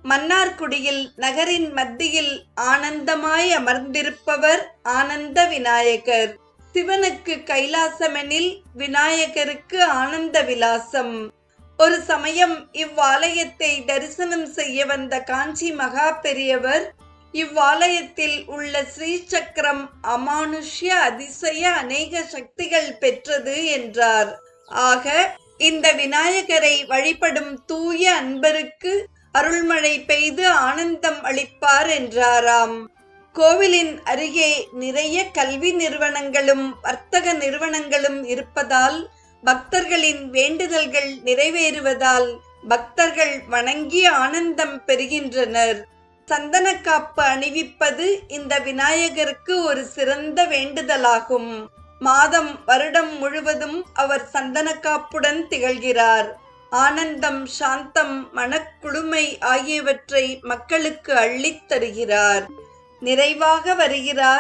மன்னார்குடியில் நகரின் மத்தியில் ஆனந்தமாய் அமர்ந்திருப்பவர் ஆனந்த விநாயகர். சிவனுக்கு கைலாசமெனில் விநாயகருக்கு ஆனந்த விலாசம். ஒரு சமயம் இவ்வாலயத்தை தரிசனம் செய்ய வந்த காஞ்சி மகா பெரியவர் இவ்வாலயத்தில் உள்ள ஸ்ரீசக்கரம் அமானுஷ்ய அதிசய அநேக சக்திகள் பெற்றது என்றார். ஆக இந்த விநாயகரை வழிபடும் தூய அன்பருக்கு அருள்மழை பெய்து ஆனந்தம் அளிப்பார் என்றாராம். கோவிலின் அருகே நிறைய கல்வி நிறுவனங்களும் வர்த்தக நிறுவனங்களும் இருப்பதால் பக்தர்களின் வேண்டுதல்கள் நிறைவேறுவதால் பக்தர்கள் வணங்கி ஆனந்தம் பெறுகின்றனர். சந்தனக்காப்பு அணிவிப்பது இந்த விநாயகருக்கு ஒரு சிறந்த வேண்டுதலாகும். மாதம் வருடம் முழுவதும் அவர் சந்தனக்காப்புடன் திகழ்கிறார். ஆனந்தம், சாந்தம், மனக்குளுமை ஆகியவற்றை மக்களுக்கு அள்ளித் தருகிறார். நிறைவாக வருகிறார்